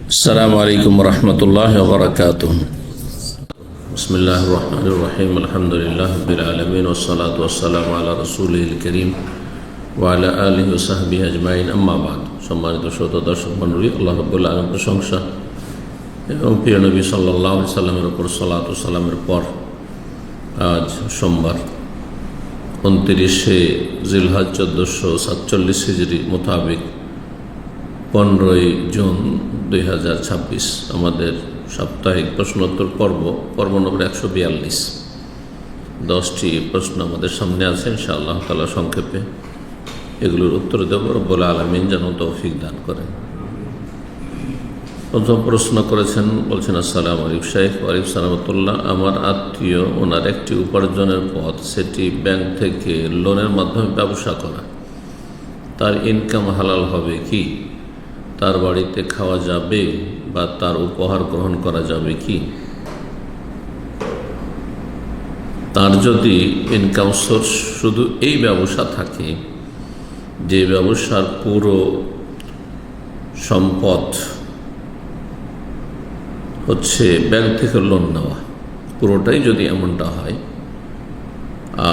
السلام عليكم ورحمة الله وبركاته. بسم الله الرحمن الرحيم. الحمد لله رب العالمين والصلاة والسلام على رسوله الكريم وعلى آله وصحبه أجمعين. أما بعد, সম্মানিত শ্রোতা দর্শক মণ্ডলী, আল্লাহ রাব্বুল আলামিনের প্রশংসা এবং প্রিয় নবী সাল্লাল্লাহু আলাইহি সাল্লামের উপর সালাত ও সালামের পর আজ সোমবার 29শে জিলহজ 1447 হিজরি মোতাবেক 15ই জুন 2026 আমাদের সাপ্তাহিক প্রশ্নোত্তর পর্ব নম্বর 142। 10টি প্রশ্ন আমাদের সামনে আছে, ইনশাআল্লাহ তাআলা সংক্ষেপে এগুলোর উত্তর দেব। রব্বুল আলামিন যেন তৌফিক দান করেন। প্রথম প্রশ্ন করেছেন, বলছেন, আসসালামু আলাইকুম শাইখ। ওয়ালাইকুম সালাম। আমার আত্মীয়, ওনার একটি উপার্জনের পথ, সেটি ব্যাংক থেকে লোনের মাধ্যমে ব্যবসা করা। তার ইনকাম হালাল হবে কি? তার বাড়িতে খাওয়া যাবে বা তার উপহার গ্রহণ করা যাবে কি? তার যদি ইনকাম সোর্স শুধু এই ব্যবসা থাকে, যে ব্যবসার পুরো সম্পদ হচ্ছে ব্যাংক থেকে লোন নেওয়া, পুরোটাই যদি এমনটা হয়,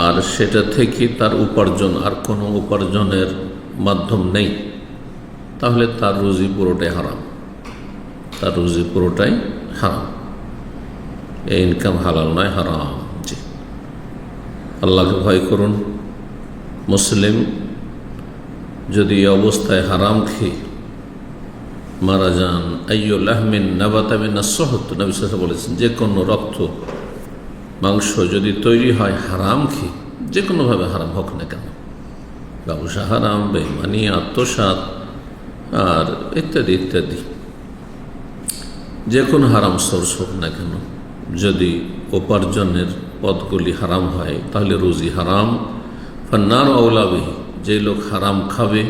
আর সেটা থেকে তার উপার্জন আর কোনো উপার্জনের মাধ্যম নেই, তাহলে তার রুজি পুরোটাই হারাম। তার রুজি পুরোটাই হারাম। এই ইনকাম হালাল নয়, হারাম। জি, আল্লাহকে ভয় করুন। মুসলিম যদি এই অবস্থায় হারাম খেয়ে মারা যান, আইয়ুলাহমিন নাবাতা মিনাস সুহত, নবী সাল্লাল্লাহু আলাইহি ওয়াসাল্লাম বলেছেন, যে কোনো রক্ত মাংস যদি তৈরি হয় হারাম খেয়ে, যে কোনোভাবে হারাম হোক না কেন, ব্যবসা হারাম, বেঈমানি, আত্মসাৎ আর ইত্যাদি ইত্যাদি, যে কোনো হারাম সোর্স হোক না কেন, যদি উপার্জনের পথগুলি হারাম হয় তাহলে রুজি হারাম। ফান্নার আওলা বিহি, যে লোক হারাম খাবে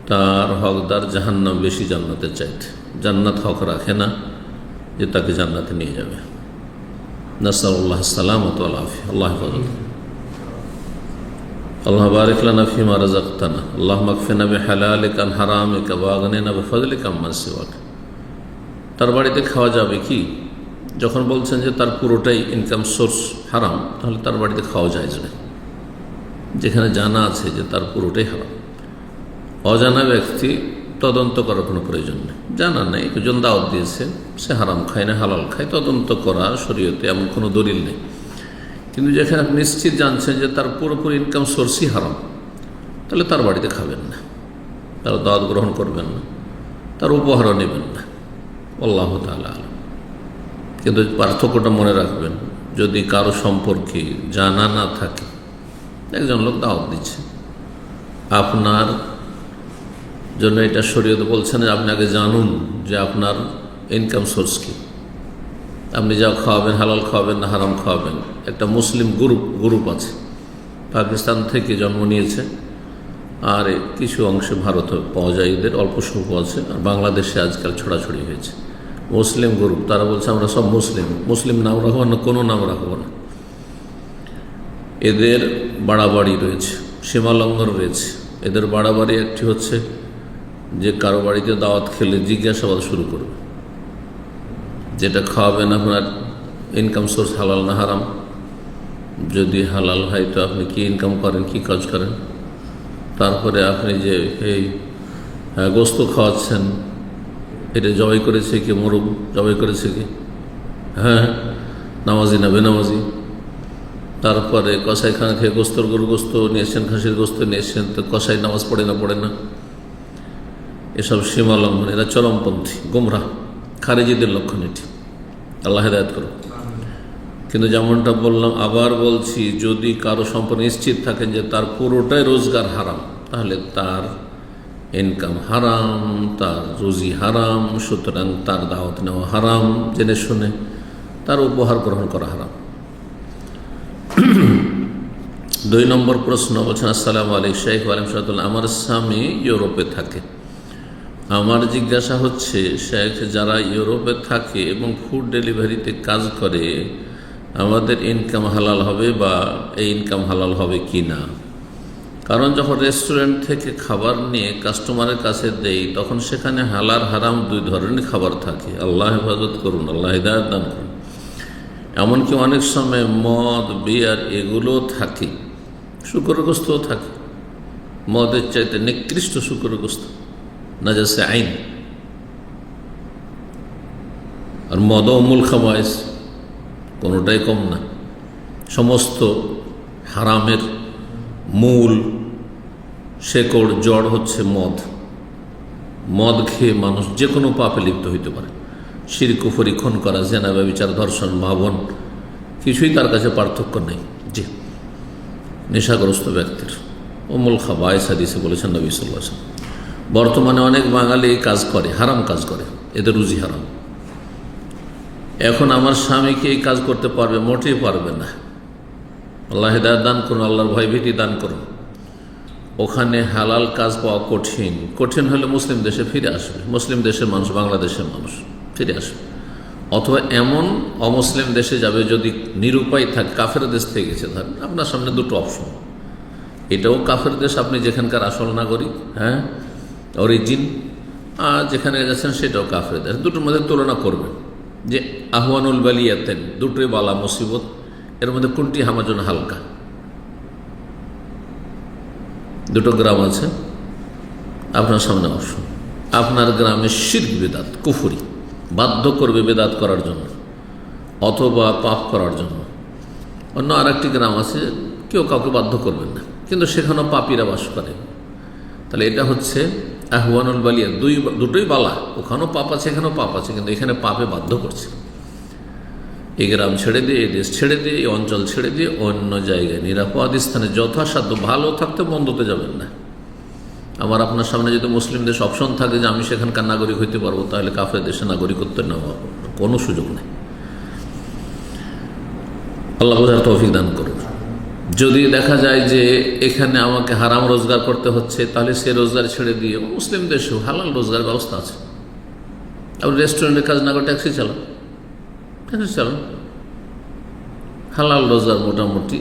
তার হকদার জাহান্নাম বেশি জান্নাতের চাইতে। জান্নাত হক রাখে না যে তাকে জান্নাতে নিয়ে যাবে। নাসআলুল্লাহ সালামাত ওয়াল আফিয়া। আল্লাহ হেফাজত। আল্লাহ বারিক লানা ফিমা রাযাকতানা, আল্লাহুম্মা কফিনা বিহালালিকা আন হারামিকা ওয়া আগনিনা বিফাযলিকা আম্মান সিওয়াক। তার বাড়িতে খাওয়া যাবে কি? যখন বলছেন যে তার পুরোটাই ইনকাম সোর্স হারাম, তাহলে তার বাড়িতে খাওয়া জায়েজ নেই, যেখানে জানা আছে যে তার পুরোটাই হারাম। অজানা ব্যক্তি তদন্ত করার কোনো প্রয়োজন নেই। জানা নেই, একজন দাওয়াত দিয়েছে, সে হারাম খায় না হালাল খায়, তদন্ত করা শরীয়তে এমন কোনো দলিল নেই। কিন্তু যেখানে আপনি নিশ্চিত জানছেন যে তার পুরোপুরি ইনকাম সোর্সই হারাম, তাহলে তার বাড়িতে খাবেন না, তার দাওয়াত গ্রহণ করবেন না, তার উপহারও নেবেন না। আল্লাহু তাআলা আলাম। কিন্তু পার্থক্যটা মনে রাখবেন, যদি কারো সম্পর্কে জানা না থাকে, একজন লোক দাওয়াত দিচ্ছে, আপনার জন্য এটা শরীয়ত বলছে না আপনি আগে জানুন যে আপনার ইনকাম সোর্স কি, আপনি যা খাওয়াবেন হালাল খাওয়াবেন না হারাম খাওয়াবেন। একটা মুসলিম গ্রুপ আছে, পাকিস্তান থেকে জন্ম নিয়েছে, আর কিছু অংশে ভারতে পাওয়া যায়, এদের অল্প স্বল্প আছে, আর বাংলাদেশে আজকাল ছড়াছড়ি হয়েছে। মুসলিম গ্রুপ, তারা বলছে আমরা সব মুসলিম নাম রাখবো না, কোনো নাম রাখবো না। এদের বাড়াবাড়ি রয়েছে, সীমালঙ্ঘন রয়েছে। এদের বাড়াবাড়ি একটি হচ্ছে যে কারো বাড়িতে দাওয়াত খেলে জিজ্ঞাসাবাদ শুরু করবে, যেটা খাওয়াবেন আপনার ইনকাম সোর্স হালাল না হারাম। যদি হালাল হয় তো আপনি কি ইনকাম করেন, কি কাজ করেন। তারপরে আপনি যে এই গোস্ত খাওয়াচ্ছেন, এটা জবাই করেছে কি, মোরগ জবাই করেছে কি, হ্যাঁ নামাজি না বেনামাজি। তারপরে কসাইখানা খেয়ে গরু গোস্ত নিয়ে এসছেন, খাসির গোস্ত নিয়ে এসছেন, তো কসাই নামাজ পড়ে না। এসব সীমালঙ্ঘন, এরা চরমপন্থী, গুমরাহ, খারেজিদের লক্ষণ এটি। আল্লাহ হেদায়েত করুন। কিন্তু যেমনটা বললাম, আবার বলছি, যদি কারো সম্পর্কে নিশ্চিত থাকেন যে তার পুরোটাই রোজগার হারাম, তাহলে তার ইনকাম হারাম, তার রুজি হারাম, সুতরাং তার দাওয়াত নেওয়া হারাম জেনে শুনে, তার উপহার গ্রহণ করা হারাম। 2 নম্বর প্রশ্ন, বলছেন, আসসালামু আলাইকুম শাইখ। ওয়ালাইকুম সালাম। আমার স্বামী ইউরোপে থাকে। আমার জিজ্ঞাসা হচ্ছে, শাইখ, যারা ইউরোপে থাকে এবং ফুড ডেলিভারিতে কাজ করে, আমাদের ইনকাম হালাল হবে বা এই ইনকাম হালাল হবে কি না? কারণ যখন রেস্টুরেন্ট থেকে খাবার নিয়ে কাস্টমারের কাছে দেই তখন সেখানে হালাল হারাম দুই ধরনের খাবার থাকে। আল্লাহ হেফাজত করুন, আল্লাহ হিদায়াত দান করুন। এমনকি অনেক সময় মদ, বিয়ার এগুলো থাকে, শুকরের গোস্তও থাকে। মদের চাইতে নিকৃষ্ট শুকরের গোস্ত, নাজাসে আইন। আর মদও মূল খাবাইস, কোনোটাই কম না। সমস্ত হারামের মূল শেকড় জড় হচ্ছে মদ। মদ খেয়ে মানুষ যে কোনো পাপে লিপ্ত হইতে পারে। শিরক, কুফরি, খুন করা, জেনা, ব্যভিচার, ধর্ষণ, ভাবন, কিছুই তার কাছে পার্থক্য নেই। জি, নেশাগ্রস্ত ব্যক্তির মূল খাবাইস হাদিসে বলেছেন নবী সাল্লাল্লাহু আলাইহি ওয়াসাল্লাম। বর্তমানে অনেক বাঙালি এই কাজ করে, হারাম কাজ করে, এদের রুজি হারাম। এখন আমার স্বামীকে এই কাজ করতে পারবে? মোটেই পারবে না। আল্লাহ হিদায়াত দান করুন, আল্লাহর ভয়ভীতি দান করুন। ওখানে হালাল কাজ পাওয়া কঠিন। কঠিন হলে মুসলিম দেশে ফিরে আসবে, মুসলিম দেশের মানুষ, বাংলাদেশের মানুষ ফিরে আসবে। অথবা এমন অমুসলিম দেশে যাবে যদি নিরুপায় থাকে, কাফের দেশ থেকে গেছে ধরেন, আপনার সামনে দুটো অপশন। এটাও কাফের দেশ, আপনি যেখানকার আসল নাগরিক, হ্যাঁ, অরিজিন, আর যেখানে যাচ্ছেন সেটাও কাফের দেশ। দুটোর মধ্যে তুলনা করবেন যে আহওয়ানুল বালিয়াতেন, দুটোই বালা মুসিবত, এর মধ্যে কোনটি আমার জন্য হালকা। দুটো গ্রাম আছে, আপনার সামনে অপশন। আপনার গ্রামে শিরক, বেদাত, কুফরি বাধ্য করবে বেদাত করার জন্য অথবা পাপ করার জন্য। অন্য আর একটি গ্রাম আছে, কেউ কাউকে বাধ্য করবেন না, কিন্তু সেখানেও পাপীরা বাস করে। তাহলে এটা হচ্ছে আহওয়ানুল বালিয়া, দুটোই বালা। ওখানেও পাপ আছে, এখানেও পাপ আছে, কিন্তু এখানে পাপে বাধ্য করছে। এই গ্রাম ছেড়ে দিয়ে, এই দেশ ছেড়ে দিয়ে, এই অঞ্চল ছেড়ে দিয়ে অন্য জায়গায় নিরাপদ স্থানে যথাসাধ্য, ভালো থাকতে বন্ধতে যাবেন না। আমার আপনার সামনে যদি মুসলিম দেশ অপশন থাকে যে আমি সেখানকার নাগরিক হইতে পারবো, তাহলে কাফের দেশে নাগরিকত্ব নেওয়া কোনো সুযোগ নেই। আল্লাহ বোঝার তৌফিক দান করুন। যদি দেখা যায় যে এখানে আমাকে হারাম রোজগার করতে হচ্ছে, তাহলে সে রোজগার ছেড়ে দিয়ে মুসলিম দেশেও হালাল রোজগার ব্যবস্থা আছে। আপনি রেস্টুরেন্টের কাজ না করে ট্যাক্সি চালান, হালাল রোজগার মোটামুটি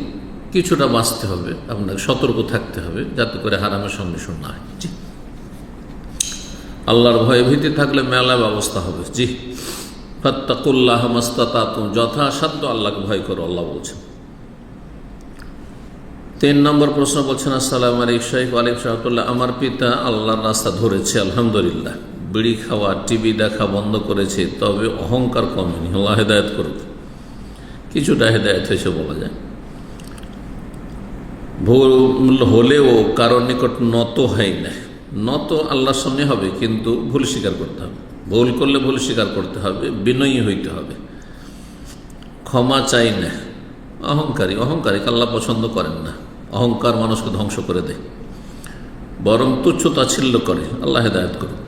কিছুটা বাঁচতে হবে, আপনাকে সতর্ক থাকতে হবে যাতে করে হারামের সম্মিশ্রণ না হয়। জি, আল্লাহর ভয় ভীতি থাকলে মেলা ব্যবস্থা হবে। জি, ফাত্তাকুল্লাহ মাস্তাতাতুম, যথাসাধ্য আল্লাহকে ভয় করো, আল্লাহ বলছেন। 3 নম্বর প্রশ্ন বলছেন, আসসালামু আলাইকুম শাইখ। ওয়ালাইকুম সালাম। আমার পিতা আল্লাহর রাস্তা ধরেছে, আলহামদুলিল্লাহ। বিড়ি খাওয়া, টিভি দেখা বন্ধ করেছে, তবে অহংকার কমেনি। আল্লাহ হেদায়েত করুক। কিছুটা হেদায়েত হয়েছে বলা যায়। ভুল হলেও কারোর নিকট নত হয় না। নত আল্লাহর সামনে হবে, কিন্তু ভুল স্বীকার করতে হবে। ভুল করলে ভুল স্বীকার করতে হবে, বিনয়ী হইতে হবে, ক্ষমা চাই না। অহংকারী আল্লাহ পছন্দ করেন না। অহংকার মানুষকে ধ্বংস করে দেয়, বরং তুচ্ছ তাচ্ছিল্য করে। আল্লাহ হেদায়েত করুন।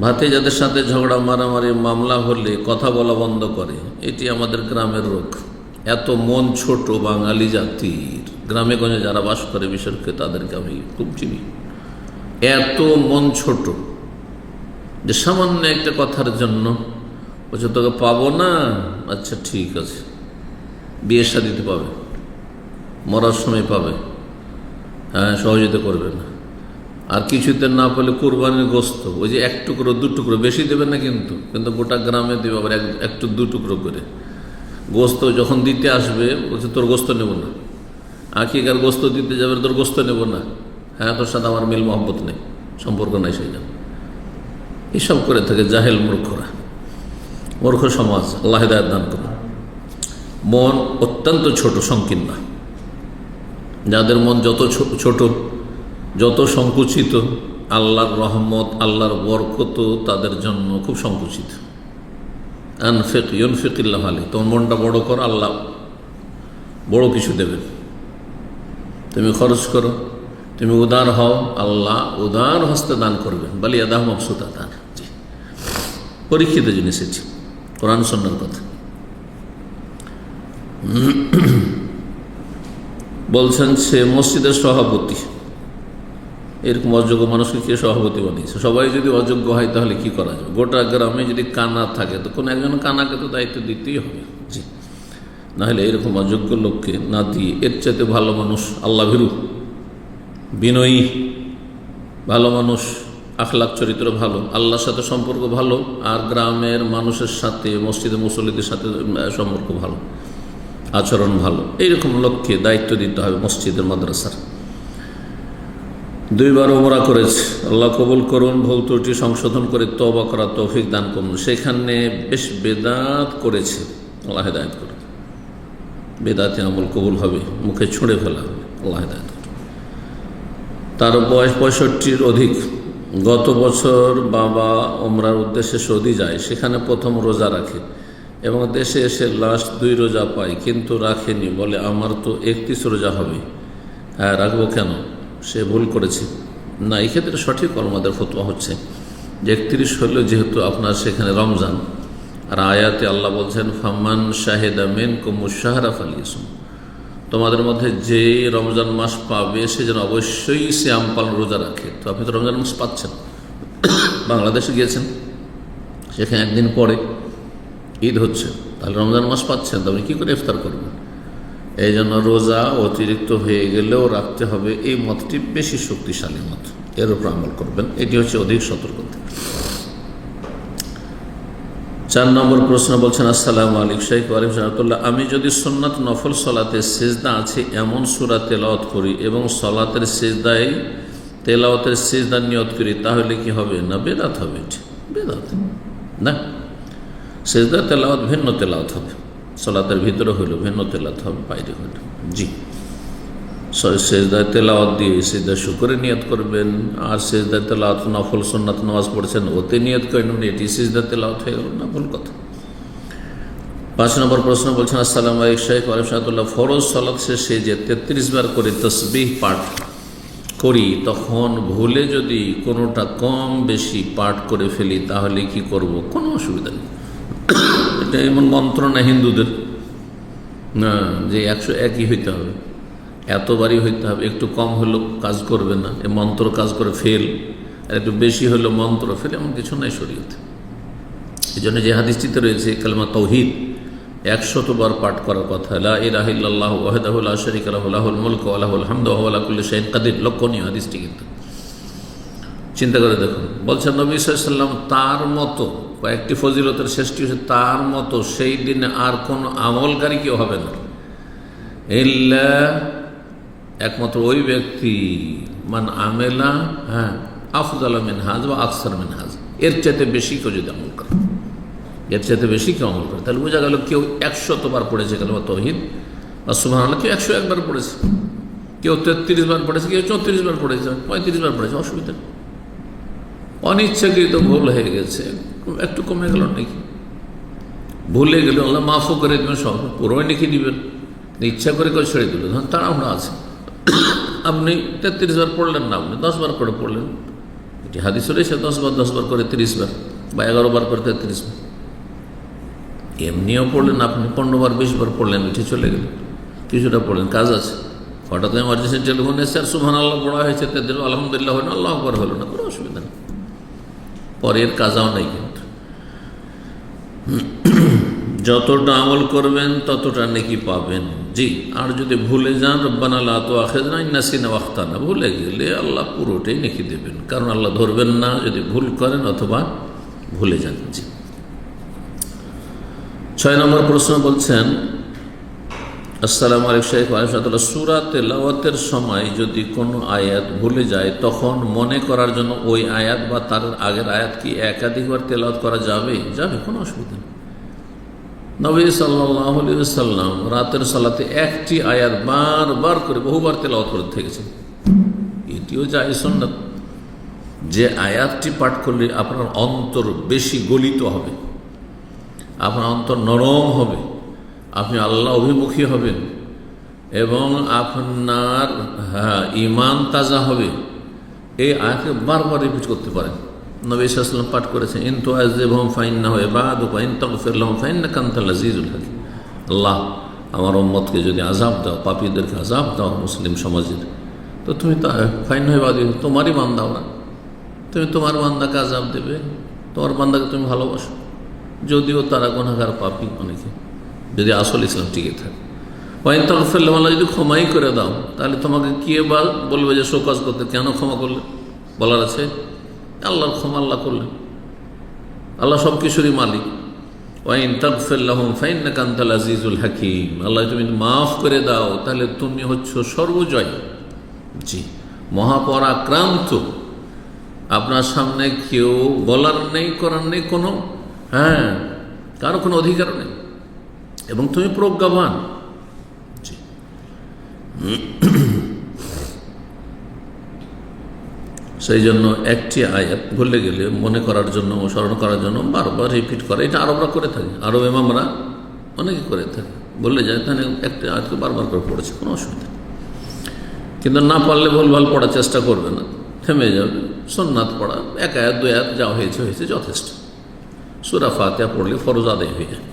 ভাতে যাদের সাথে ঝগড়া, মারামারি, মামলা হলে কথা বলা বন্ধ করে, এটি আমাদের গ্রামের রোগ। এত মন ছোট বাঙালি জাতির, গ্রামে গঞ্জে যারা বাস করে বিশেষ করে তাদেরকে আমি খুব চিনি। এত মন ছোট যে সামান্য একটা কথার জন্য বলছে তোকে পাবো না, আচ্ছা ঠিক আছে, বিয়ে শাদিতে পাবে, মরার সময় পাবে, হ্যাঁ সহযোগিতা করবে না। আর কিছুতে না পেলে কোরবানির গোস্ত, ওই যে 1 টুকরো 2 টুকরো, বেশি দেবে না কিন্তু গোটা গ্রামে দেবে আবার 1-2 টুকরো করে গোস্ত। যখন দিতে আসবে বলছে তোর গোস্ত নেব না। আকিকার গোস্ত দিতে যাবে, তোর গোস্ত নেব না। হ্যাঁ, তোর সাথে আমার মিল মহব্বত নেই, সম্পর্ক নাই। সেই জন্য এসব করে থাকে জাহেল মূর্খরা, মূর্খ সমাজ। আল্লাহ হিদায়াত দান করুন। মন অত্যন্ত ছোট, সংকীর্ণ। যাদের মন যত ছোট, যত সংকুচিত, আল্লাহর রহমত, আল্লাহর বরকত তাদের জন্য খুব সংকুচিত। আনফিক ইউনফিকিল্লাহ আলাইক, তোমার মনটা বড় করো, আল্লাহ বড় কিছু দেবেন। তুমি খরচ করো, তুমি উদার হও, আল্লাহ উদার হস্তে দান করবেন। বলি আদাহ মবসুতা দান। জি, পরীক্ষিত জিনিস এসেছে, কোরআন সুন্নাহর কথা। বলছেন সে মসজিদের সভাপতি, এরকম অযোগ্য মানুষকে কে সভাপতি বানিয়েছে? সবাই যদি অযোগ্য হয় তাহলে কি করা যাবে? গোটা গ্রামে যদি কানা থাকে তো কোনো একজন কানাকে তো দায়িত্ব দিতেই হবে। জি, নাহলে এরকম অযোগ্য লোককে না দিয়ে এর চাইতে ভালো মানুষ, আল্লাহ ভীরু, বিনয়ী, ভালো মানুষ, আখলাক চরিত্র ভালো, আল্লাহর সাথে সম্পর্ক ভালো, আর গ্রামের মানুষের সাথে, মসজিদে মুসল্লিদের সাথে সম্পর্ক ভালো, আচরণ ভালো, এইরকম লোককে দায়িত্ব দিতে হবে মসজিদের, মাদ্রাসার। 2 বার ওমরা করেছে, আল্লাহ কবুল করুন, ভুল ত্রুটি সংশোধন করে তওবা করা তৌফিক দান করুন। সেখানে বেশ বেদাত করেছে, আল্লাহ হেদায়েত করুন। বেদাতে আমল কবুল হবে, মুখে ছুঁড়ে ফেলা হবে, আল্লাহ হেদায়েত করুন। তার বয়স 65-র অধিক। গত বছর বাবা ওমরার উদ্দেশ্যে সৌদি যায়, সেখানে প্রথম রোজা রাখে এবং দেশে এসে লাস্ট 2 রোজা পায়, কিন্তু রাখেনি, বলে আমার তো 31 রোজা হবে। হ্যাঁ, রাখবো কেন? সে ভুল করেছে না। এই ক্ষেত্রে সঠিক আমাদের ফতোয়া হচ্ছে যে 31 হলো যেহেতু আপনার সেখানে রমজান, আর আয়াতে আল্লাহ বলছেন ফামান শাহেদা মিনকুমুশ শাহরা ফালিয়াসুম, তোমাদের মধ্যে যে রমজান মাস পাবে সে যেন অবশ্যই সিয়াম পালন, রোজা রাখে। তো আপনি তো রমজান মাস পাচ্ছেন, বাংলাদেশে গিয়েছেন, সেখানে একদিন পরে ঈদ হচ্ছে, তাহলে রমজান মাস পাচ্ছেন, তো আপনি কী করে ইফতার করবেন? এই জন্য রোজা অতিরিক্ত হয়ে গেলেও রাখতে হবে, এই মতটি বেশি শক্তিশালী মত, এর উপর আমল করবেন, এটি হচ্ছে অধিক সতর্কতা। 4 নম্বর প্রশ্ন বলছেন, আসসালামু আলাইকুম শেখ ওয়ালিম সালাতুল্লাহ, আমি যদি সুন্নাত নফল সলাতে সিজদা আছে এমন সূরা তেলাওয়াত করি এবং সলাতের সিজদায় তেলাওয়াতের সিজদার নিয়ত করি, তাহলে কি হবে? না, বেদাত হবে। বেদাত না, সিজদা তেলাওয়াত ভিন্ন তেলাওয়াত হবে, সলাতের ভিতরে হইল ভিন্ন তেলাওয়াত হবে, বাইরে হইল। জি, সেজদায় তেলাওয়াত দিয়ে সেজদায় শুকরে নিয়ত করবেন, আর সেজদায় তেলাওয়াত নফল সুন্নাত নামাজ পড়ছেন ওতে নিয়ত করেন, এটি সেজদায় তেলাওয়াত হয়ে গেল না, ভুল কথা। 5 নম্বর প্রশ্ন বলছেন, আসসালামু আলাইকুম শেখ ওয়ালিম সালাতুল্লাহ, ফরজ সালাত শেষে যে 33 বার করে তাসবিহ পাঠ করি, তখন ভুলে যদি কোনোটা কম বেশি পাঠ করে ফেলি, তাহলে কি করব? কোনো অসুবিধা নেই। এটা এমন মন্ত্র না হিন্দুদের না যে 101ই হইতে হবে, এতবারই হইতে হবে, একটু কম হলেও কাজ করবে না, এ মন্ত্র কাজ করে ফেল, আর একটু বেশি হলেও মন্ত্র ফেল, এমন কিছু নাই শরীয়তে। এই জন্য যে হাদিসটিতে রয়েছে কালেমা তাওহীদ 100 বার পাঠ করার কথা, লা ইলাহা ইল্লাল্লাহু ওয়াহদাহু লা শারীকা লাহু লাহুল মুলকু ওয়া লাহুল হামদু ওয়া হুয়া আলা কুল্লি শাইইন কাদির, লক্ষণীয় হাদিসটি। কিন্তু চিন্তা করে দেখুন, বলছেন নবী সাল্লাল্লাহু আলাইহি ওয়াসাল্লাম তার মতো, কয়েকটি ফজিলতের শেষটি হচ্ছে তার মতো, সেই দিনে আর কোন আমলকারী কেউ হবে না, ইল্লা একমাত্র ওই ব্যক্তি, মান আমেলা আফদালা মিন হাজ বা আকসার মিন হাজ, এর চাইতে বেশি কেউ যদি আমল করে, এর চাইতে বেশি কেউ আমল করে, তাহলে বোঝা গেল কেউ 100 বার পড়েছে কালেমা তাওহীদ বা সুবহানাল্লাহ, কেউ 101 বার পড়েছে, কেউ 33 বার পড়েছে, কেউ 34 বার পড়েছে, 35 বার পড়েছে, অসুবিধা নেই। অনিচ্ছাকৃত ভুল হয়ে গেছে, একটু কমে গেল নাকি, ভুলে গেলে আল্লাহ মাফও করে দেবেন, সব পুরোই লিখে দিবেন, ইচ্ছা করে কেউ ছেড়ে দিল, ধরুন তাড়াহুড়া আছে, আপনি 33 বার পড়লেন না, আপনি 10 বার করে পড়লেন, এটি হাদিস রয়েছে 10 বার করে 30 বার বা 11 বার করে 33 বার, এমনিও পড়লেন আপনি 15 বার 20 বার পড়লেন, উঠে চলে গেলেন, কিছুটা পড়লেন, কাজ আছে, হঠাৎ এমার্জেন্সি টেলিফোন এসে আর সুবহানাল্লাহ পড়া হয়েছে, দিল আলহামদুলিল্লাহ হয় না, আল্লাহু আকবার হলো না, কোনো অসুবিধা নেই, পরের কাজাও নেই। কিন্তু যতটা আমল করবেন ততটা নেকি পাবেন। জি, আর যদি ভুলে যান, রব্বানা লা তুআখিযনা ইন নাসিনা ওয়া আখতানা, ভুলে গেলে আল্লাহ পুরোটাই নেকি দেবেন, কারণ আল্লাহ ধরবেন না যদি ভুল করেন অথবা ভুলে যান। জি, 6 নম্বর প্রশ্ন বলছেন, আসসালামু আলাইকুম শেখ ওয়ালিম সালাতুল্লাহ, সূরা তেলাওয়াতের সময় যদি কোনো আয়াত ভুলে যায়, তখন মনে করার জন্য ওই আয়াত বা তার আগের আয়াত কি একাধিকবার তেলাওয়াত করা যাবে? যাবে, কোনো অসুবিধা নেই। নবী সাল্লাল্লাহু আলাইহি ওয়াসাল্লাম রাতের সালাতে একটি আয়াত বারবার করে বহুবার তেলাওয়াত করতে থেকেছেন, এটিও জায়েজ সুন্নাত। যে আয়াতটি পাঠ করলে আপনার অন্তর বেশি গলিত হবে, আপনার অন্তর নরম হবে, আপনি আল্লাহ অভিমুখী হবেন এবং আপনার ঈমান তাজা হবে, এই আয়াতকে বারবার রিপিট করতে পারেন। নবী সাল্লাল্লাহু আলাইহি ওয়াসাল্লাম পাঠ করেছেন, ইন তুআযিবহুম ফাইন্নাহু ইবাদুকা ওয়া ইন তাগফির লাহুম ফাইন্নাকা আনতাল আজিজুল হাকীম। আল্লাহ, আমার উম্মতকে যদি আযাব দাও, পাপীদেরকে আযাব দাও, মুসলিম সমাজের, তো তুমি ফাইন্নাহু ইবাদুকা, তোমারই বান্দা ওরা, তুমি তোমার বান্দাকে আযাব দেবে, তোমার বান্দাকে তুমি ভালোবাসো, যদিও তারা গুনাহগার পাপী অনেকে, যদি আসল ইসলাম টিকে থাকে। ওয়াইন তাগফির লাহুম, আল্লাহ যদি ক্ষমাই করে দাও তাহলে তোমাকে কে বা বলবে যে শোকজ করতে, কেন ক্ষমা করলে? বলার আছে? আল্লাহর ক্ষমা আল্লাহ করলেন, আল্লাহ সব কিছুরই মালিক। ওয়াইন তাগফির লাহুম ফাইন্নাকা আনতাল আজিজুল হাকিম, আল্লাহ তুমি মাফ করে দাও তাহলে তুমি হচ্ছ সর্বজয়, জি মহাপরাক্রান্ত। আপনার সামনে কেউ বলার নেই, করার নেই, কোনো কারো কোনো অধিকার নেই, এবং তুমি প্রজ্ঞাবান। জি সেই জন্য একটি আয়াত ভুলে গেলে মনে করার জন্য, স্মরণ করার জন্য বারবার রিপিট করা, এটা আরবরা করে থাকে, আরব ইমামরা অনেকে করে থাকে, বললে যায় তাহলে একটা আয়াতকে বারবার করে পড়েছে, কোনো অসুবিধা। কিন্তু না পারলে ভুলভাল পড়ার চেষ্টা করবে না, থেমে যাবে। সুন্নাত পড়া, এক আয়াত দুই আয়াত যা হয়েছে হয়েছে, যথেষ্ট। সূরা ফাতিহা পড়লে ফরজ আদায় হয়ে যায়।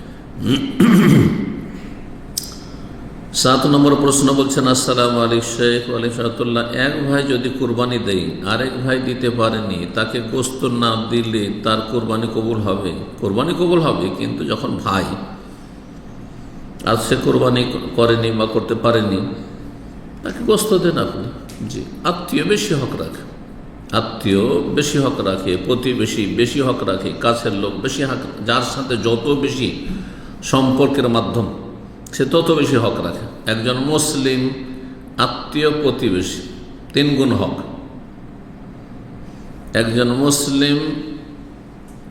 7 নম্বর প্রশ্ন বলছেন, আসসালামু আলাইকুম শেখ আলিফাতুল্লাহ, এক ভাই যদি কুরবানি দেয় আরেক ভাই দিতে পারেনি, তাকে গোস্ত না দিলে তার কুরবানি কবুল হবে? কুরবানি কবুল হবে, কিন্তু যখন ভাই আর সে কুরবানি করেনি বা করতে পারেনি, তাকে গোস্ত দেন আপনি। জি, আত্মীয় বেশি হক রাখে, আত্মীয় বেশি হক রাখে, প্রতিবেশী বেশি হক রাখে, কাছের লোক বেশি হক, যার সাথে যত বেশি সম্পর্কের মাধ্যম সে তত বেশি হক রাখে। একজন মুসলিম আত্মীয় প্রতিবেশী 3 গুণ হক। একজন মুসলিম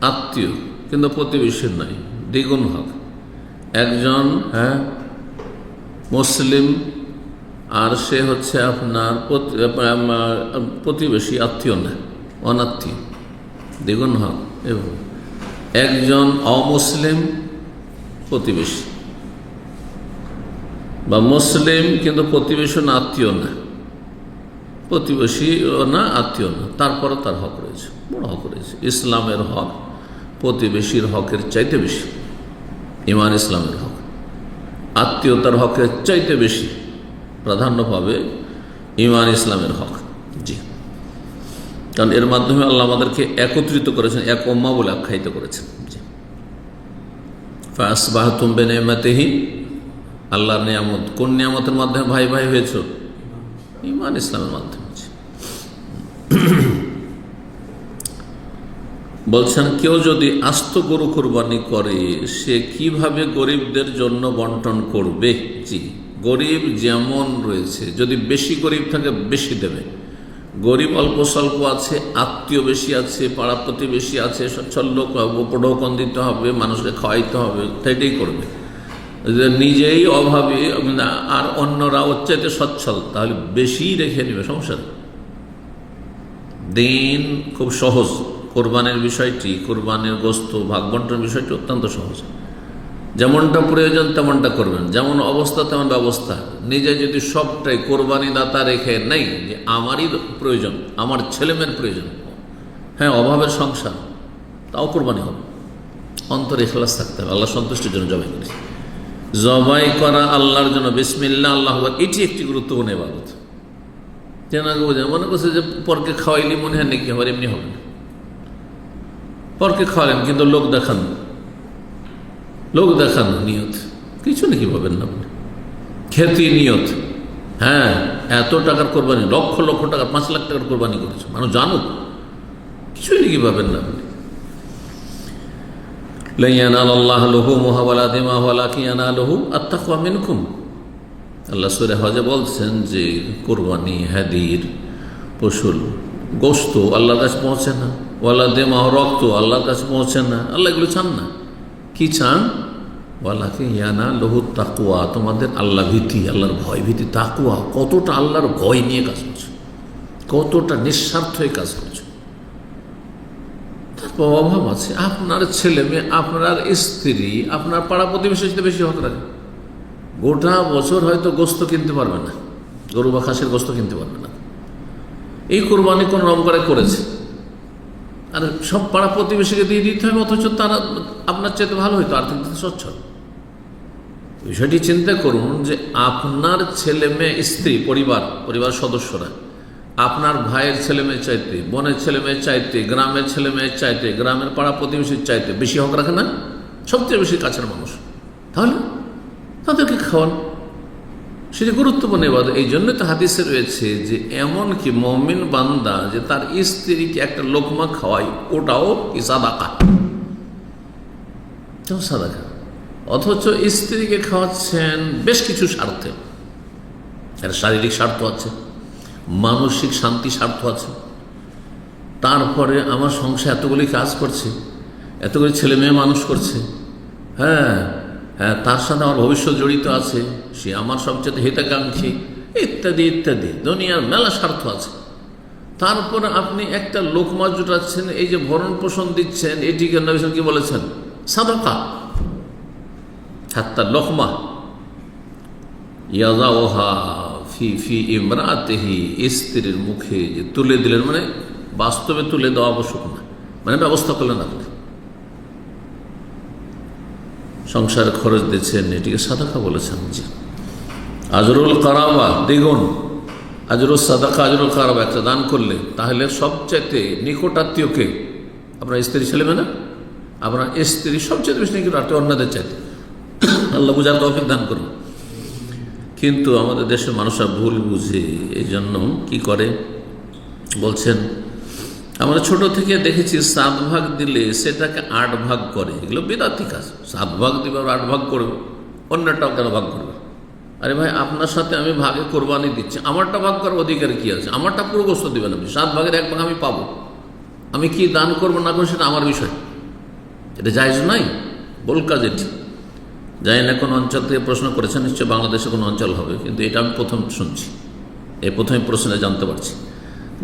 আত্মীয় কিন্তু প্রতিবেশী নয়, 2 গুণ হক। একজন মুসলিম আর সে হচ্ছে আপনার প্রতিবেশী, আত্মীয় না, অনাত্মীয়, 2 গুণ হক। এবং একজন অমুসলিম প্রতিবেশী, বা মুসলিম কিন্তু প্রতিবেশী না, আত্মীয় না, প্রতিবেশী না, আত্মীয় না, তারপরে তার হক রয়েছে, বড় হক রয়েছে। ইসলামের হক প্রতিবেশীর হকের চাইতে বেশি, ঈমান ইসলামের হক আত্মীয়তার হকের চাইতে বেশি প্রাধান্য পাবে ঈমান ইসলামের হক। জি, কারণ এর মাধ্যমে আল্লাহ আমাদেরকে একত্রিত করেছেন, এক উম্মাহ বলে আখ্যায়িত করেছেন। জি, ফাসবাহতুম বিনি'মাতিহি, আল্লাহর নিয়ামত। কোন নিয়ামতের মাধ্যমে ভাই ভাই হয়েছ? ঈমান ইসলামের মাধ্যমে। বলছেন, কেউ যদি আস্ত গরু কুরবানি করে সে কিভাবে গরিবদের জন্য বন্টন করবে? জি, গরিব যেমন রয়েছে, যদি বেশি গরিব থাকে বেশি দেবে, গরিব অল্প স্বল্প আছে, আত্মীয় বেশি আছে, পাড়া প্রতিবেশী আছে, সচ্ছল লোক উপঢৌকন দিতে হবে, মানুষকে খাওয়াইতে হবে, সেটাই করবে। নিজেই অভাবী আর অন্যরা ওর চাইতে সচ্ছল, তাহলে বেশি রেখে নেবে, সমস্যা নেই। দিন খুব সহজ। কোরবানির বিষয়টি, কোরবানির গোস্ত ভাগ বন্টনের বিষয়টি অত্যন্ত সহজ। যেমনটা প্রয়োজন তেমনটা করবেন, যেমন অবস্থা তেমন ব্যবস্থা। নিজে যদি সবটাই কোরবানি দাতা রেখে নেই যে আমারই প্রয়োজন, আমার ছেলেমেয়ের প্রয়োজন, অভাবের সংসার, তাও কোরবানি হবে। অন্তরে ইখলাস থাকতে হবে, আল্লাহ সন্তুষ্টির জন্য জবাই করি। জবাই করা আল্লাহর জন্য, বিসমিল্লাহ আল্লাহু আকবার, এটি একটি গুরুত্বপূর্ণ ইবাদত। মনে করছে যে পরকে খাওয়াইলি মনে হয় নাকি আবার, এমনি হবে না। পরকে খাওয়ালেন কিন্তু লোক দেখান, লোক দেখান নিয়ত, কিছু নাকি পাবেন না আপনি। খ্যাতি নিয়ত, এত টাকার কোরবানি, লক্ষ লক্ষ টাকা, 5 লাখ টাকার কোরবানি করেছে, মানুষ জানুক, কিছুই নাকি পাবেন না আপনি। আল্লাহ সূরা হজে বলছেন যে কোরবানি, হাদির, পশুর গোস্ত আল্লাহর কাছে পৌঁছে না, ওয়ালা দেমাহ, রক্ত আল্লাহর কাছে পৌঁছে না। আল্লাহ এগুলো চান না। কি চান? ওয়ালাকে ইয়ানা লহু তাকওয়া, তোমাদের আল্লাহ ভীতি, আল্লাহর ভয় ভীতি, তাকওয়া। কতটা আল্লাহর ভয় নিয়ে কাজ করছো, কতটা নিঃস্বার্থ হয়ে কাজ করছো। তারপর অভাব আছে, আপনার ছেলে মেয়ে, আপনার স্ত্রী, আপনার পাড়া প্রতিবেশীর সাথে বেশি হক রাখে। গোটা বছর হয়তো গোস্ত কিনতে পারবে না, গরু বা খাসির গোস্ত কিনতে পারবে না। এই কোরবানি কোন রকম করে করেছে, আর সব পাড়া প্রতিবেশীকে দিয়ে দিতে হবে, অথচ তারা আপনার চাইতে ভালো হইতো, আর্থিক দিকে সচ্ছল। বিষয়টি চিন্তা করুন যে আপনার ছেলে মেয়ে, স্ত্রী, পরিবার সদস্যরা আপনার ভাইয়ের ছেলে মেয়ে চাইতে, বোনের ছেলে মেয়ে চাইতে, গ্রামের ছেলে মেয়ের চাইতে, গ্রামের পাড়া প্রতিবেশীর চাইতে বেশি হক রাখে না? সবচেয়ে বেশি কাছের মানুষ। তাহলে তাদেরকে খাওয়ান, সেটি গুরুত্বপূর্ণ ইবাদত। এই জন্য তো হাদিসে রয়েছে যে এমন কি মুমিন বান্দা যে তার স্ত্রীকে একটা লোকমা খাওয়ায়, ওটাও কি সাদাকা, সাদাকা। অথচ স্ত্রীকে খাওয়াচ্ছেন বেশ কিছু স্বার্থে, এর শারীরিক স্বার্থ আছে, মানসিক শান্তি স্বার্থ আছে, তারপরে আমার সংসার এতগুলি কাজ করছে, এতগুলি ছেলে মেয়ে মানুষ করছে, হ্যাঁ হ্যাঁ, তার সাথে আমার ভবিষ্যৎ জড়িত আছে, সে আমার সবচেয়ে হিতাকাঙ্ক্ষী, ইত্যাদি ইত্যাদি, দুনিয়ার মেলা স্বার্থ আছে। তারপরে আপনি একটা লোকমা জুটাচ্ছেন, এই যে ভরণ পোষণ দিচ্ছেন, এটিকে নবী সাল্লাল্লাহু আলাইহি ওয়াসাল্লাম কি বলেছেন? সাদাকা। হাত্তা লোকমা ইয়াযাউহা ফি ফি ইমরাতিহি, স্ত্রীর মুখে যে তুলে দিলেন, মানে বাস্তবে তুলে দেওয়া আবশ্যক না, মানে ব্যবস্থা করলেন আপনি, সংসার খরচ দিচ্ছেন, এটিকে সাদাকা বলেছেন। জি, আজরুল কারাবা, দ্বিগুণ আজরুল সাদাকা, আজরুল কারাবা, একটা দান করলে তাহলে সবচাইতে নিকটাত্মীয়কে, আপনার স্ত্রী ছেলে মেয়ে না, আপনার স্ত্রী সবচেয়ে বেশি নিকটাত্মীয় অন্যদের চাইতে। আল্লাহ বুঝার তৌফিক দান করুন। কিন্তু আমাদের দেশের মানুষরা ভুল বুঝে, এই জন্য কি করে বলছেন, আমরা ছোট থেকে দেখেছি 7 ভাগ দিলে সেটাকে 8 ভাগ করে। এগুলো বিদাতি কাজ। 7 ভাগ দিবে আর 8 ভাগ করবে, অন্যটাও কেন ভাগ করবে? আরে ভাই, আপনার সাথে আমি ভাগে কোরবানি দিচ্ছি, আমারটা ভাগ করার অধিকার কি আছে? আমারটা পুরো গোস্ত দিবেন আপনি, 7 ভাগের 1 ভাগ আমি পাবো। আমি কি দান করবো না করবো সেটা আমার বিষয়, এটা জায়েজ নাই, বল কাজ এটি। জানি না কোন অঞ্চল থেকে প্রশ্ন করেছেন, নিশ্চয় বাংলাদেশে কোনো অঞ্চল হবে, কিন্তু এটা আমি প্রথম শুনছি, এই প্রথমে প্রশ্নে জানতে পারছি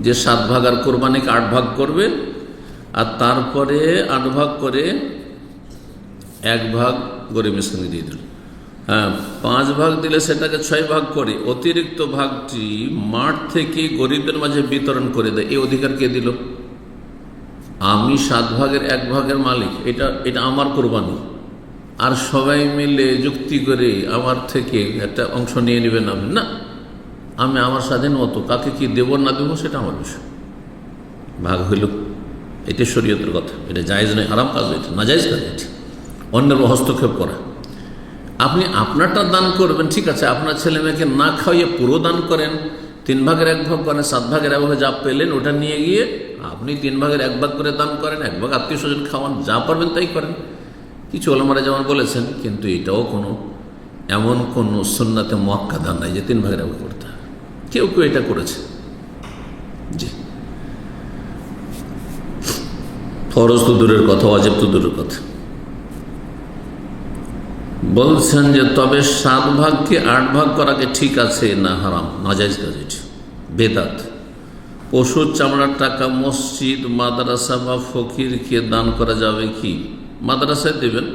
যে 7 ভাগ আর কোরবানিকে 8 ভাগ করবেন, আর তারপরে 8 ভাগ করে 1 ভাগ গরিব মিসকিনকে দিয়ে দিল। হ্যাঁ, 5 ভাগ দিলে সেটাকে 6 ভাগ করে অতিরিক্ত ভাগটি মাঠ থেকে গরিবদের মাঝে বিতরণ করে দেয়। এই অধিকার কে দিল? আমি 7 ভাগের 1 ভাগের মালিক, এটা আমার কোরবানি, আর সবাই মিলে যুক্তি করে আমার থেকে একটা অংশ নিয়ে নেবেন আপনি না, আমি আমার স্বাধীন মতো কাকে কি দেব না দেবো সেটা আমার বিষয়। ভাগ হইল, এটা শরীয়তের কথা, এটা জায়েজ নয়, হারাম কাজ, এটা নাজায়েজ কাজ, এটি অন্যের হস্তক্ষেপ করা। আপনি আপনারটা দান করবেন, ঠিক আছে, আপনার ছেলে মেয়েকে না খাওয়িয়ে পুরো দান করেন, 3 ভাগের 1 ভাগ করেন, 7 ভাগের 1 ভাগে যা পেলেন ওটা নিয়ে গিয়ে আপনি 3 ভাগের 1 ভাগ করে দান করেন, 1 ভাগ আত্মীয় স্বজন খাওয়ান, যা পারবেন তাই করেন। কিছু ওলামারা যেমন বলেছেন, কিন্তু এটাও এমন কোনো সুন্নাতে মুআক্কাদা নাই যে 3 ভাগের 1 ভাগ করতে হবে। কেউ কেউ এটা করেছে। জি, ফরজ তো দূরের কথা, ওয়াজিব তো দূরের কথা। বলছেন যে তবে 7 ভাগকে 8 ভাগ করাকে ঠিক আছে না হারাম, নাজায়েজ কাজ, এটি বেদাত। পশুর চামড়ার টাকা মসজিদ, মাদ্রাসা বা ফকিরকে দান করা যাবে কি? মাদ্রাসায় দেবেন,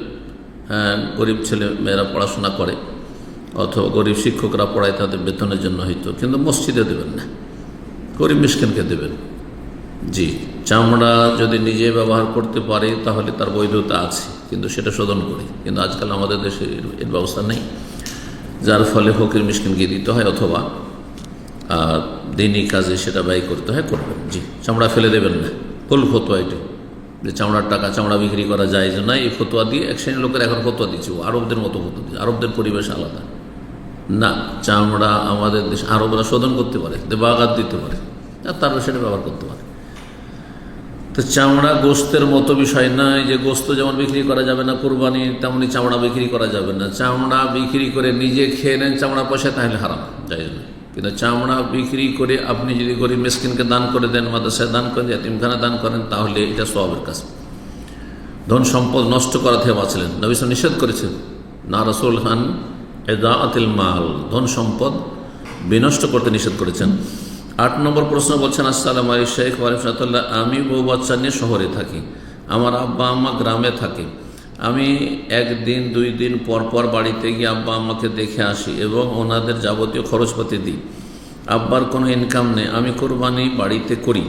হ্যাঁ, গরিব ছেলে মেয়েরা পড়াশোনা করে, অথবা গরিব শিক্ষকরা পড়ায় তাদের বেতনের জন্য হয়তো, কিন্তু মসজিদে দেবেন না, গরিব মিসকিনকে দেবেন। জি, চামড়া যদি নিজে ব্যবহার করতে পারে তাহলে তার বৈধতা আছে, কিন্তু সেটা শোধন করি, কিন্তু আজকাল আমাদের দেশে এর ব্যবস্থা নেই, যার ফলে ফকির মিসকিনকে দিতে হয়, অথবা দিনই কাজে সেটা ব্যয় করতে হয়, করবেন। জি, চামড়া ফেলে দেবেন না, ফুল ফতোয়া এটি, যে চামড়ার টাকা চামড়া বিক্রি করা যায় যে না, এই ফতোয়া দিয়ে এক শ্রেণীর লোকের এখন ফতোয়া দিচ্ছে, আরবদের মতো ফতোয়া দিচ্ছে, আরবদের পরিবেশ আলাদা না, চামড়া আমাদের দেশ আরবরা শোধন করতে পারে, বাগাত দিতে পারে, আর তারপর সেটা ব্যবহার করতে পারে। তো চামড়া গোস্তের মতো বিষয় নয় যে গোস্ত যেমন বিক্রি করা যাবে না কোরবানি, তেমনি চামড়া বিক্রি করা যাবে না। চামড়া বিক্রি করে নিজে খেয়ে নেন চামড়া পয়সা, তাহলে হারাম, জায়েজ নয়। কিন্তু চামড়া বিক্রি করে আপনি যদি গরিব মিসকিনকে দান করে দেন, মাদ্রাসায় দান করেন, ইয়াতীমখানা দান করেন, তাহলে এটা সওয়াবের কাজ। ধন সম্পদ নষ্ট করা থেকে বাঁচলেন, নবী সাল্লাল্লাহু আলাইহি ওয়াসাল্লাম নিষেধ করেছেন, না রাসূল হান ইদাআতিল মাল, ধন সম্পদ বিনষ্ট করতে নিষেধ করেছেন। 8 নম্বর প্রশ্ন বলছেন, আসসালামু আলাইকুম শেখ ওয়া রাহমাতুল্লাহ, আমি বউ বাচ্চা নিয়ে শহরে থাকি, আমার আব্বা আম্মা গ্রামে থাকে, আমি 1 দিন 2 দিন পর পর বাড়িতে গিয়ে আব্বা আম্মাকে দেখে আসি এবং ওনাদের যাবতীয় খরচপাতি দিই। আব্বার কোনো ইনকাম নেই, আমি কোরবানি বাড়িতে করি,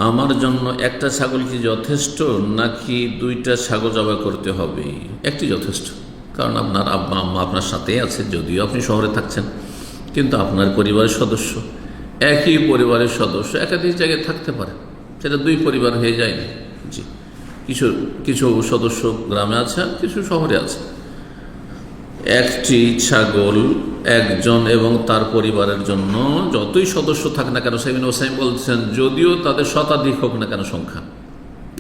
আমার জন্য একটা ছাগল কি যথেষ্ট নাকি 2টা ছাগল জবাই করতে হবে? একটি যথেষ্ট, কারণ আপনার আব্বা আম্মা আপনার সাথেই আছে, যদিও আপনি শহরে থাকছেন, কিন্তু আপনার পরিবারের সদস্য, একই পরিবারের সদস্য একাধিক জায়গায় থাকতে পারে, সেটা 2 পরিবার হয়ে যায়নি। জি, কিছু কিছু সদস্য গ্রামে আছে, কিছু শহরে আছে, একটি ছাগল একজন এবং তার পরিবারের জন্য যতই সদস্য থাক না কেন, সাইবিন ওসাইম বলছেন যদিও তাদের শতাধিক হোক না কেন সংখ্যা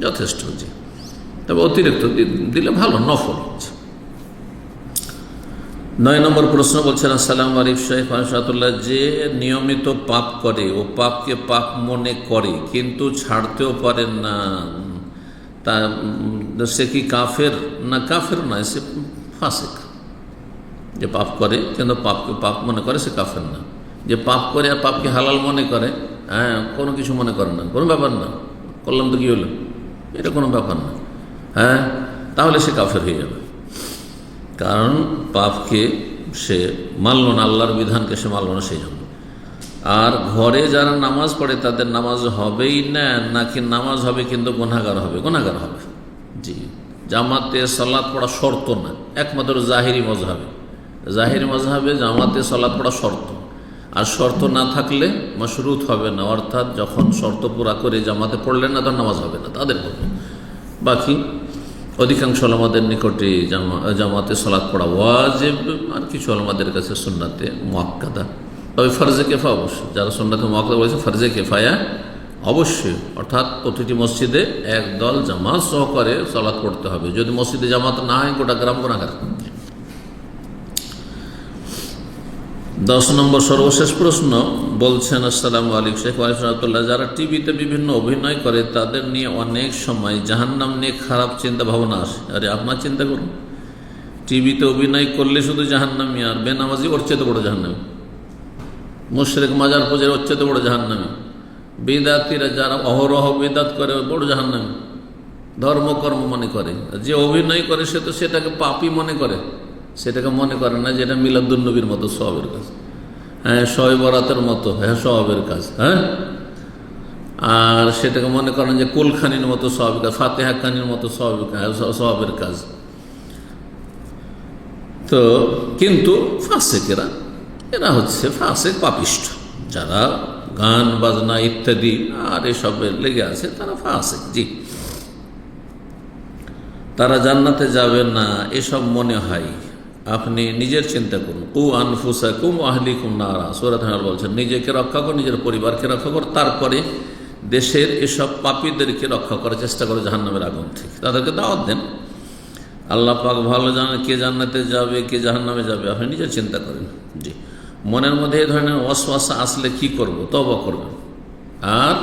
যথেষ্ট, জি, তবে অতিরিক্ত দিলে ভালো, নফল হচ্ছে। 9 নম্বর প্রশ্ন বলছেন, আসসালামু আলাইকুম শেখ মাশাআল্লাহ, যে নিয়মিত পাপ করে ও পাপকে পাপ মনে করে কিন্তু ছাড়তেও পারে না, তা সে কি কাফের না? কাফের নয়, সে ফাসিক। যে পাপ করে কিন্তু পাপকে পাপ মনে করে সে কাফের না। যে পাপ করে আর পাপকে হালাল মনে করে, হ্যাঁ, কোনো কিছু মনে করে না, কোনো ব্যাপার না, করলাম তো কি হলো, এটা কোনো ব্যাপার না, হ্যাঁ, তাহলে সে কাফের হয়ে যাবে। কারণ পাপকে সে মানল না, আল্লাহর বিধানকে সে মানল না, সেই জন্য। আর ঘরে যারা নামাজ পড়ে তাদের নামাজ হবেই না, নাকি নামাজ হবে কিন্তু গুনাহগার হবে? গুনাহগার হবে, জি। জামাতে সালাত পড়া শর্ত না, একমাত্র জাহিরি মজহাবে। জাহিরি মজহাবে জামাতে সালাত পড়া শর্ত, আর শর্ত না থাকলে মাশরুত হবে না, অর্থাৎ যখন শর্ত পুরা করে জামাতে পড়লেন না তখন নামাজ হবে না, তাদের হবে। বাকি অধিকাংশ ওলামাদের নিকটে জামাতে সালাত পড়া ওয়াজিব, আর কিছু ওলামাদের কাছে সুন্নাতে মুআক্কাদা। তবে ফরজে কেফায়া অবশ্যই, যারা সুন্নাতে মুআক্কাদা বলেছে ফরজে কেফায়া অবশ্যই, অর্থাৎ প্রতিটি মসজিদে একদল জামাত সহকারে সালাত পড়তে হবে। যদি মসজিদে জামাত না হয় গোটা গ্রাম গুনাহগার। 10 নম্বর সর্বশেষ প্রশ্ন বলছেন, আসসালামু আলাইকুম শেখ ওয়ারাহমাতুল্লাহ, যারা টিভিতে বিভিন্ন অভিনয় করে তাদের নিয়ে অনেক সময় জাহান্নাম নিয়ে খারাপ চিন্তা ভাবনা আসে। আরে আপনার চিন্তা করুন, টিভিতে অভিনয় করলে শুধু জাহান্নামী, আর বেনামাজি ওর চেয়ে বড় জাহান্নামী, মুশরিক মাজার পূজার ওর চেয়ে বড় জাহান্নামী, বিদাতিরা যারা অহরহ বিদাত করে বড় জাহান্নামী, ধর্মকর্ম মনে করে। যে অভিনয় করে সে তো সেটাকে পাপই মনে করে, সেটাকে মনে করে না যেটা মিলাদুন্নবীর মতো সওয়াবের কাজ, হ্যাঁ, শবে বরাতের মতো, হ্যাঁ, সওয়াবের কাজ, হ্যাঁ, আর সেটাকে মনে করেন যে কুলখানির মতো সওয়াবের কাজ, ফাতিহা খানির মতো সওয়াবের কাজ। তো কিন্তু ফাসিকেরা, এরা হচ্ছে ফাসিক, পাপিষ্ঠ। যারা গান বাজনা ইত্যাদি আর এসবে লেগে আছে তারা ফাসিক, জি। তারা জান্নাতে যাবে না এসব মনে হয়। আপনি নিজের চিন্তা করুন, কু আনফুসাকুম আহলিকুম নারা, সূরা আন-নাহল বলছেন, নিজেকে রক্ষা করো, নিজের পরিবারকে রক্ষা করো, তারপরে দেশের এসব পাপীদেরকে রক্ষা করার চেষ্টা করো জাহান্নামের আগুন থেকে। তাদেরকে দাওয়াত দেন। আল্লাহ পাক ভালো জানেন কে জান্নাতে যাবে কে জাহান্নামে যাবে, আপনি নিজের চিন্তা করেন, জি। মনের মধ্যে এই ধরনের ওয়াসওয়াসা আসলে কি করব? তওবা করবেন। আর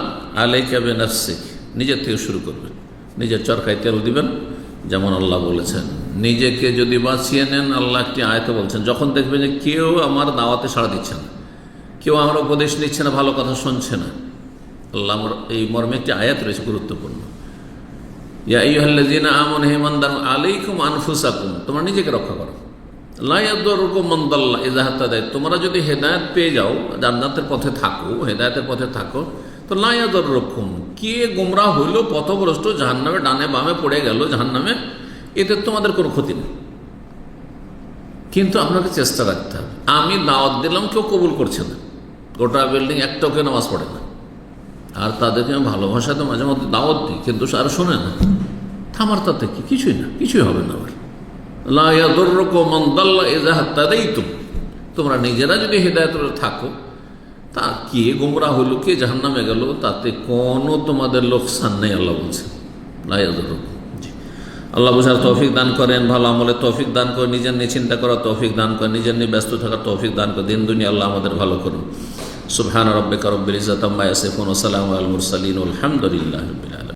আলাইকা বিনাফসিক, নিজের থেকে শুরু করবেন, নিজের চরকায় তেল দিবেন, যেমন আল্লাহ বলেছেন। নিজেকে যদি বাঁচিয়ে নেন, আল্লাহ একটি আয়াতে বলছেন, যখন দেখবেন যে কেউ আমার দাওয়াতে সাড়া দিচ্ছে না, কেউ আমার উপদেশ নিচ্ছে না, ভালো কথা শুনছে না, আল্লাহ এই মর্মে একটি আয়াত রয়েছে গুরুত্বপূর্ণ, ইয়া আইয়ুহাল্লাযীনা আমানু, হে ঈমানদার, আলাইকুম আনফুসাকুম, তোমরা নিজেকে রক্ষা করো, লা ইয়াদুররুকুম মান দাল্লা ইযা হাতাদাইত, তোমরা যদি হেদায়েত পেয়ে যাও, জান্নাতের পথে থাকো, হেদায়েতের পথে থাকো, তো লা ইয়াদুররুকুম, কে গোমরাহ হইল, পথভ্রষ্ট, জাহান্নামে ডানে বামে পড়ে গেল জাহান্নামে, এতে তোমাদের কোনো ক্ষতি নেই। কিন্তু আপনাকে চেষ্টা রাখতে হবে। আমি দাওয়াত দিলাম, কেউ কবুল করছে না, গোটা বিল্ডিং একটাও কেউ নামাজ পড়ে না, আর তাদেরকে আমি ভালোবাসাতে মাঝে মধ্যে দাওয়াত দিই, কিন্তু আর শোনে না, থামার তাতে কি, কিছুই না, কিছুই হবে না। আবার লা ইয়াদুররুকুম মান দাল্লা ইযা হাতাদাইতুম, তোমরা নিজেরা যদি হেদায়েতে থাকো, তা কে গোমরাহ হলো, কে জাহান্নামে গেল, তাতে কোনো তোমাদের লোকসান নেই, আল্লাহ বলছেন, লা ইয়াদুররুকুম। আল্লাহ বুঝার তৌফিক দান করেন, ভালো আমলের তৌফিক দান করেন, নিজের নিয়ে চিন্তা করার তৌফিক দান করেন, নিজের নিয়ে ব্যস্ত থাকার তৌফিক দান করেন, দিন দুনিয়া আল্লাহ আমাদের ভালো করুন। সুবহান রাব্বিকা রব্বিল ইজ্জাতি আম্মা ইয়াসিফুন ওয়া সালামুন আলাল মুরসালিন ওয়া আলহামদুলিল্লাহি রাব্বিল আলামিন।